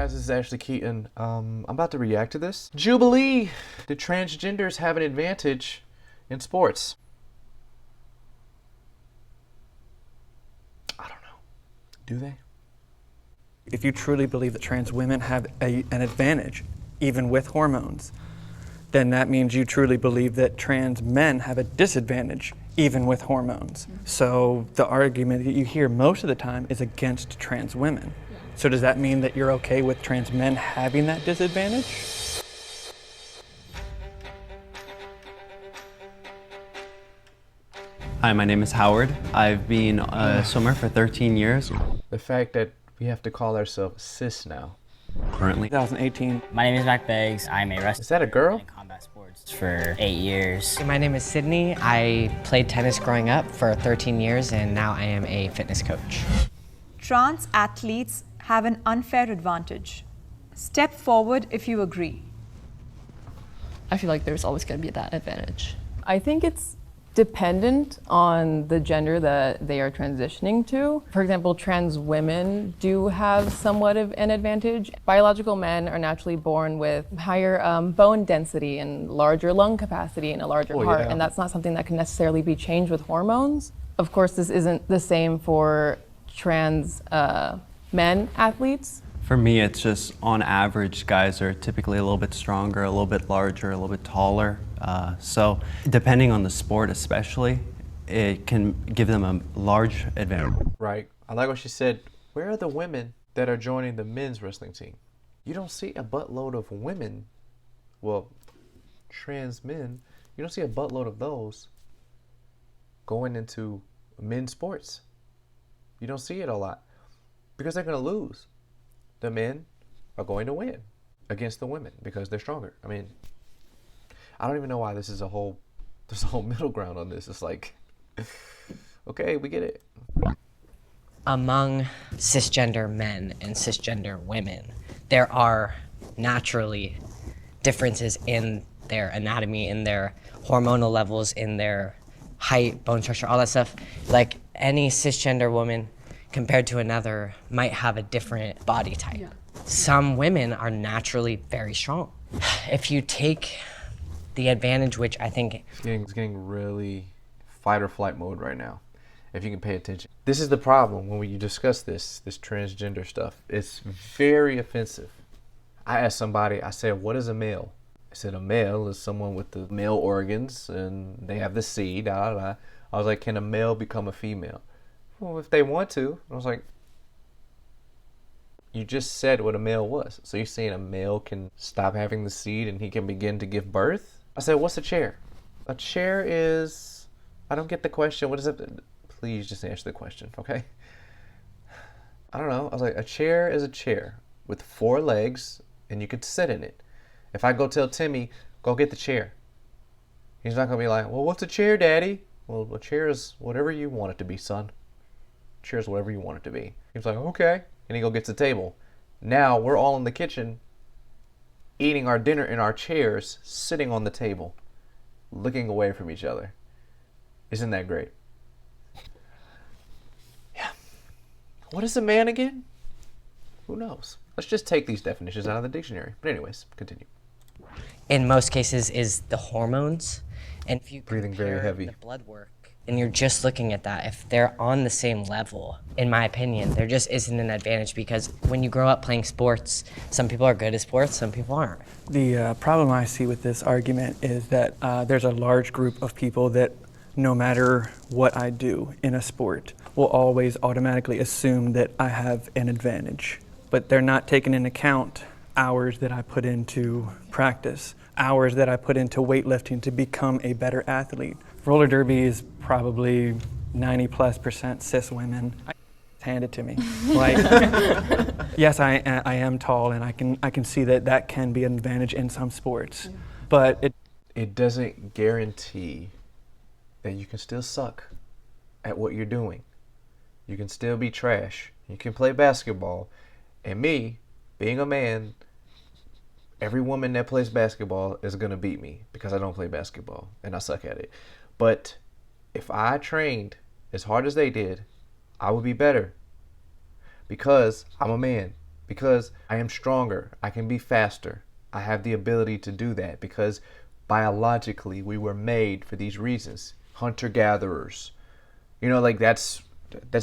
guys, this is Ashlee Keyton. I'm about to react to this. Jubilee! Do transgenders have an advantage in sports? I don't know. Do they? If you truly believe that trans women have an advantage, even with hormones, then that means you truly believe that trans men have a disadvantage, even with hormones. So the argument that you hear most of the time is against trans women. So does that mean that you're okay with trans men having that disadvantage? Hi, my name is Howard. I've been a swimmer for 13 years. The fact that we have to call ourselves cis now. Currently. 2018. My name is Mac Beggs. I'm a wrestler. Is that a girl? In combat sports for 8 years. My name is Sydney. I played tennis growing up for 13 years and now I am a fitness coach. Trans athletes have an unfair advantage. Step forward if you agree. I feel like there's always going to be that advantage. I think it's dependent on the gender that they are transitioning to. For example, trans women do have somewhat of an advantage. Biological men are naturally born with higher bone density and larger lung capacity and a larger heart, and that's not something that can necessarily be changed with hormones. Of course, this isn't the same for trans men athletes. For me, it's just on average, guys are typically a little bit stronger, a little bit larger, a little bit taller. So depending on the sport especially, it can give them a large advantage. Right. I like what she said. Where are the women that are joining the men's wrestling team? You don't see a buttload of women, well, trans men, you don't see a buttload of those going into men's sports. You don't see it a lot because they're going to lose. The men are going to win against the women because they're stronger. I mean, I don't even know why there's a whole middle ground on this. It's like, okay, we get it. Among cisgender men and cisgender women, there are naturally differences in their anatomy, in their hormonal levels, in their height, bone structure, all that stuff. Like any cisgender woman compared to another might have a different body type. Yeah. Some women are naturally very strong. If you take the advantage, which I think... It's getting really fight or flight mode right now, if you can pay attention. This is the problem when you discuss this transgender stuff. It's very offensive. I asked somebody, I said, what is a male? I said, a male is someone with the male organs and they have the seed, I was like, can a male become a female? Well, if they want to. I was like, you just said what a male was. So you're saying a male can stop having the seed and he can begin to give birth? I said, what's a chair? A chair is, I don't get the question. What is it? Please just answer the question, okay? I don't know. I was like, a chair is a chair with 4 legs and you could sit in it. If I go tell Timmy, go get the chair, he's not going to be like, well, what's a chair, Daddy? Well, a chair is whatever you want it to be, son. Cheers, whatever you want it to be. He's like, okay. And he go gets the table. Now we're all in the kitchen eating our dinner in our chairs, sitting on the table, looking away from each other. Isn't that great? Yeah. What is a man again? Who knows? Let's just take these definitions out of the dictionary. But anyways, continue. In most cases is the hormones. And if you breathing very heavy, the blood work, and you're just looking at that, if they're on the same level, in my opinion, there just isn't an advantage because when you grow up playing sports, some people are good at sports, some people aren't. The problem I see with this argument is that there's a large group of people that no matter what I do in a sport will always automatically assume that I have an advantage. But they're not taking into account hours that I put into practice, hours that I put into weightlifting to become a better athlete. Roller derby is probably 90+% cis women. Hand it to me. Like, yes, I am tall, and I can see that can be an advantage in some sports, but it doesn't guarantee that you can still suck at what you're doing. You can still be trash. You can play basketball, and me, being a man, every woman that plays basketball is gonna beat me because I don't play basketball and I suck at it. But if I trained as hard as they did, I would be better because I'm a man because I am stronger. I can be faster. I have the ability to do that because biologically we were made for these reasons. Hunter-gatherers. You know, like that's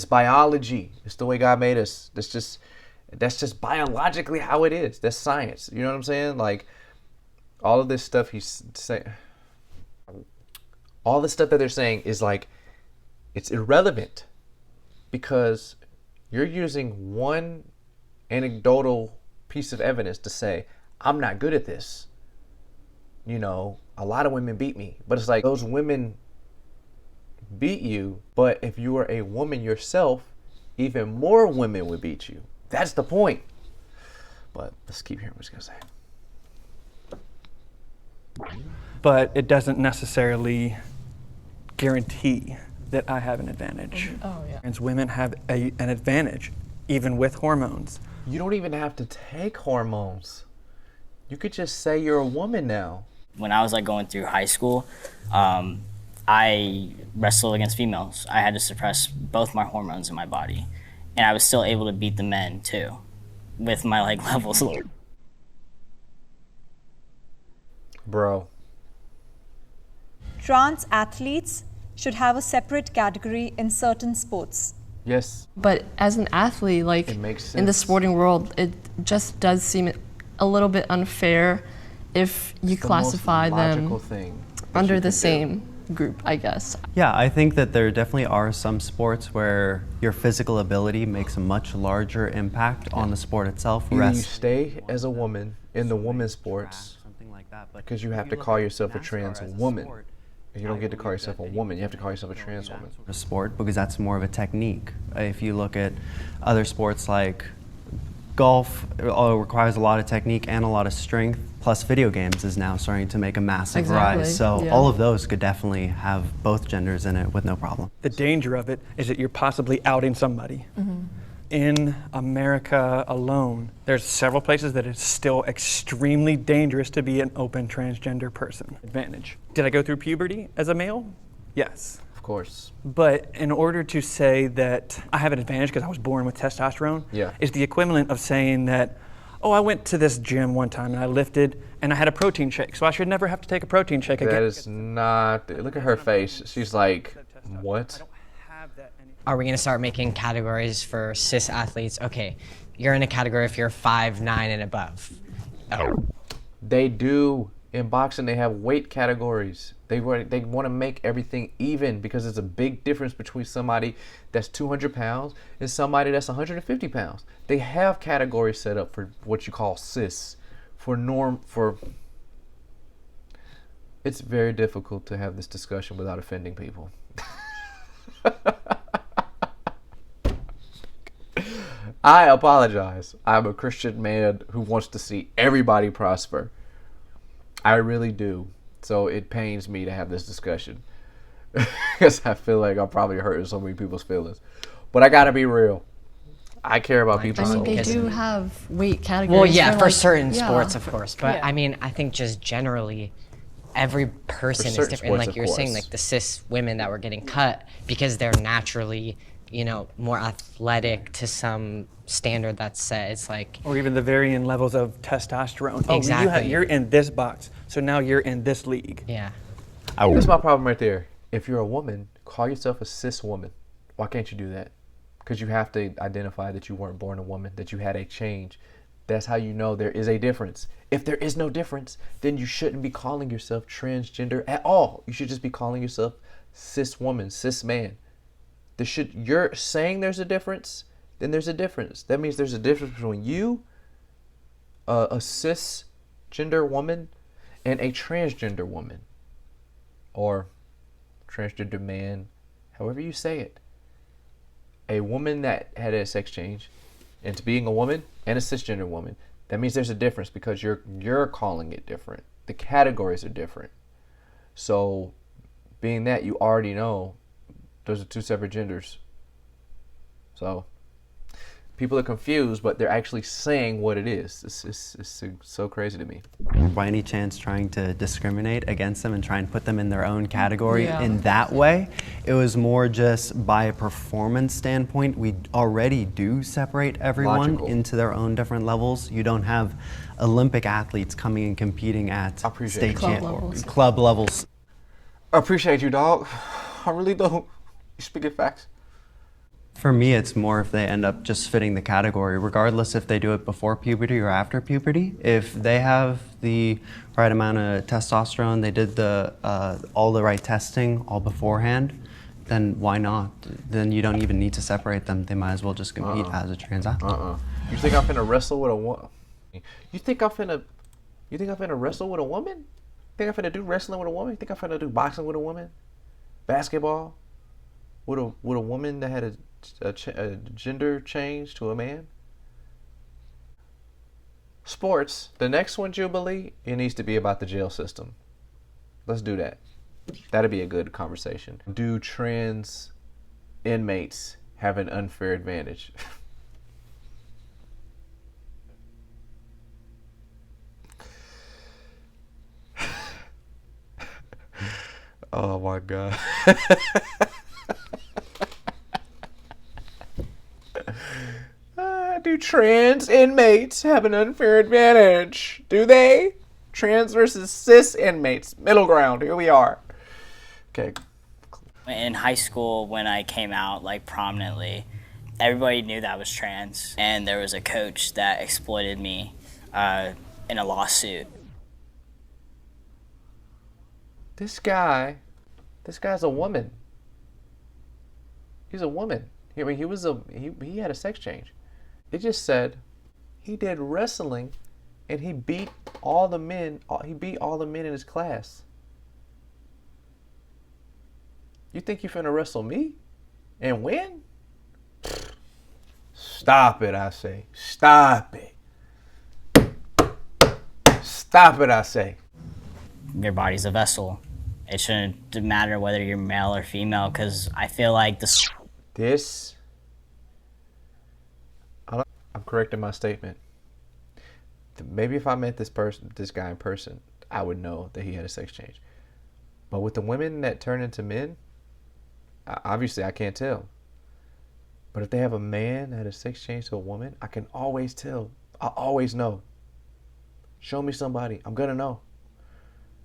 biology. It's the way God made us. That's just biologically how it is. That's science. You know what I'm saying? Like all of this stuff he's saying, all the stuff that they're saying is like, it's irrelevant because you're using one anecdotal piece of evidence to say, I'm not good at this. You know, a lot of women beat me. But it's like, those women beat you, but if you were a woman yourself, even more women would beat you. That's the point. But let's keep hearing what he's going to say. But it doesn't necessarily guarantee that I have an advantage. Oh, yeah. Trans women have an advantage, even with hormones. You don't even have to take hormones. You could just say you're a woman now. When I was like going through high school, I wrestled against females. I had to suppress both my hormones in my body. And I was still able to beat the men too, with my like levels. Bro. Trans athletes should have a separate category in certain sports. Yes. But as an athlete, like It makes in the sense. sporting world, it just does seem a little bit unfair if you The classify most them logical thing that under you the can do. same group, I guess. Yeah, I think that there definitely are some sports where your physical ability makes a much larger impact on the sport itself. Either you Rest- stay as a woman in the women's sports something like that, but because you have if to look call at yourself a NASCAR trans as a woman. sport, You don't I get to call believe yourself a that woman. You have to anyone call yourself a can trans go into woman. that sort of sport because that's more of a technique. If you look at other sports like golf, it requires a lot of technique and a lot of strength. Plus, video games is now starting to make a massive Exactly, rise. So yeah. all of those could definitely have both genders in it with no problem. The danger of it is that you're possibly outing somebody. In America alone, there's several places that it's still extremely dangerous to be an open transgender person. Advantage. Did I go through puberty as a male? Yes. Of course. But in order to say that I have an advantage because I was born with testosterone, Yeah. is the equivalent of saying that, oh, I went to this gym one time and I lifted and I had a protein shake, so I should never have to take a protein shake again. That is not. Look at her face. She's like, what? Are we going to start making categories for cis athletes? Okay, you're in a category if you're 5'9" and above. They do. In boxing, they have weight categories. They want to make everything even because there's a big difference between somebody that's 200 pounds and somebody that's 150 pounds. They have categories set up for what you call cis, for. It's very difficult to have this discussion without offending people. I apologize. I'm a Christian man who wants to see everybody prosper. I really do. So it pains me to have this discussion. Because I feel like I'm probably hurting so many people's feelings. But I gotta be real. I care about people I so mean, they much. do have weight categories. Well, yeah, for like- certain yeah. sports, of course. But Yeah. I mean, I think just generally, every person is certain different. And sports, like of you were saying, course. like the cis women that were getting cut because they're naturally, you know, more athletic to some standard that's set. It's like, Or even the varying levels of testosterone. Oh, Exactly. you're in this box, so now you're in this league. yeah. That's my problem right there. If you're a woman, call yourself a cis woman. Why can't you do that? Because you have to identify that you weren't born a woman, that you had a change. That's how you know there is a difference. If there is no difference, then you shouldn't be calling yourself transgender at all. You should just be calling yourself cis woman, cis man. You're saying there's a difference, then there's a difference. That means there's a difference between you, a cisgender woman, and a transgender woman. Or transgender man, however you say it. A woman that had a sex change into being a woman and a cisgender woman, that means there's a difference because you're calling it different. The categories are different. So being that, you already know those are two separate genders. So People are confused, but they're actually saying what it is. It's so crazy to me. By any chance trying to discriminate against them and try and put them in their own category Yeah. in that way. It was more just by a performance standpoint. We already do separate everyone Logical. into their own different levels. You don't have Olympic athletes coming and competing at I appreciate state it. Club or levels. club levels. I appreciate you, dog. I really do. You speaking facts. For me, it's more if they end up just fitting the category, regardless if they do it before puberty or after puberty. If they have the right amount of testosterone, they did the all the right testing all beforehand, then why not? Then you don't even need to separate them. They might as well just compete as a trans athlete. You think I'm finna wrestle with a woman? You think I'm finna wrestle with a woman? Think I'm finna do wrestling with a woman? Think I'm finna do boxing with a woman? Basketball with a woman that had a gender change to a man? Sports. The next one, Jubilee, it needs to be about the jail system. Let's do that. That'd be a good conversation. Do trans inmates have an unfair advantage? Oh my God. Do trans inmates have an unfair advantage? Do they? Trans versus cis inmates. Middle ground. Here we are. Okay. In high school, when I came out like prominently, everybody knew that I was trans, and there was a coach that exploited me in a lawsuit. This guy's a woman. He's a woman. I mean, he had a sex change. It just said he did wrestling, and he beat all the men. He beat all the men in his class. You think you finna wrestle me and win? Stop it, I say. Stop it. Stop it, I say. Your body's a vessel. It shouldn't matter whether you're male or female, because I feel like I'm correcting my statement. Maybe if I met this guy in person, I would know that he had a sex change. But with the women that turn into men, obviously I can't tell. But if they have a man that had a sex change to a woman, I can always tell. I always know. Show me somebody. I'm gonna know.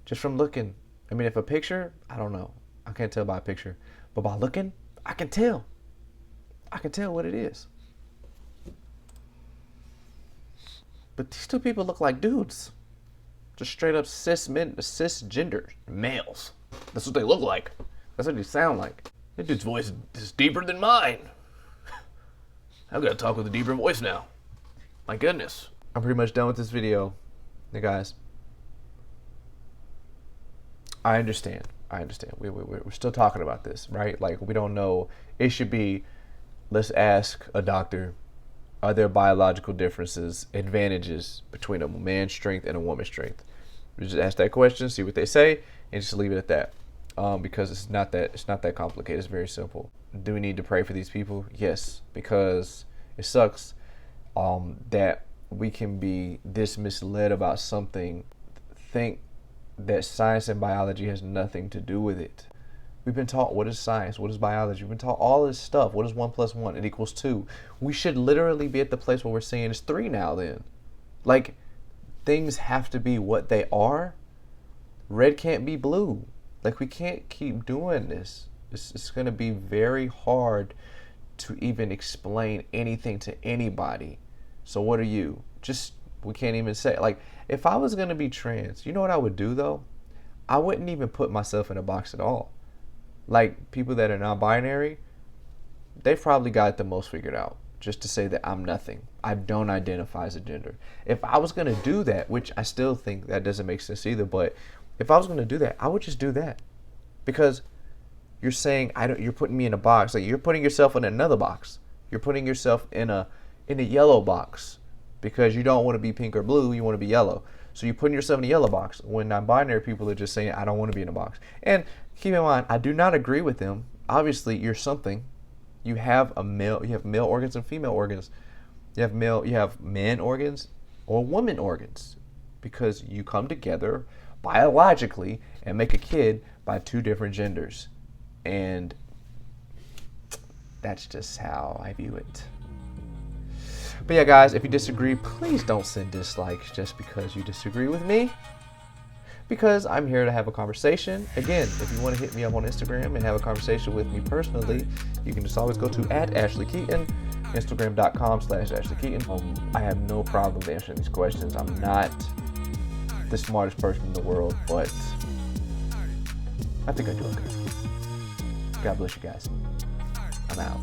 Just from looking. I mean, if a picture, I don't know. I can't tell by a picture. But by looking, I can tell. I can tell what it is. But these two people look like dudes. Just straight up cisgender males. That's what they look like. That's what they sound like. That dude's voice is deeper than mine. I've got to talk with a deeper voice now. My goodness. I'm pretty much done with this video. Hey guys. I understand. We're still talking about this, right? Like, we don't know. It should be, let's ask a doctor, are there biological differences, advantages between a man's strength and a woman's strength? We just ask that question, see what they say, and just leave it at that. Because it's not that complicated. It's very simple. Do we need to pray for these people? Yes, because it sucks that we can be this misled about something, think that science and biology has nothing to do with it. We've been taught what is science, what is biology. We've been taught all this stuff. What is 1 + 1? It equals 2. We should literally be at the place where we're saying it's 3 now then. Like, things have to be what they are. Red can't be blue. Like, we can't keep doing this. It's going to be very hard to even explain anything to anybody. So what are you? We can't even say. Like, if I was going to be trans, you know what I would do though? I wouldn't even put myself in a box at all. Like, people that are non-binary, they've probably got it the most figured out. Just to say that I'm nothing. I don't identify as a gender. If I was going to do that, which I still think that doesn't make sense either, but if I was going to do that, I would just do that. Because you're saying you're putting me in a box. Like, you're putting yourself in another box. You're putting yourself in a yellow box because you don't want to be pink or blue. You want to be yellow. So you're putting yourself in a yellow box. When non-binary people are just saying, I don't want to be in a box. And keep in mind, I do not agree with them. Obviously, you're something. You have male organs and female organs. You have man organs or woman organs, because you come together biologically and make a kid by two different genders. And that's just how I view it. But yeah, guys, if you disagree, please don't send dislikes just because you disagree with me, because I'm here to have a conversation. Again, if you want to hit me up on Instagram and have a conversation with me personally, you can just always go to @Ashlee Keyton, Instagram.com/Ashlee Keyton. I have no problem answering these questions. I'm not the smartest person in the world, but I think I do okay. God bless you guys. I'm out.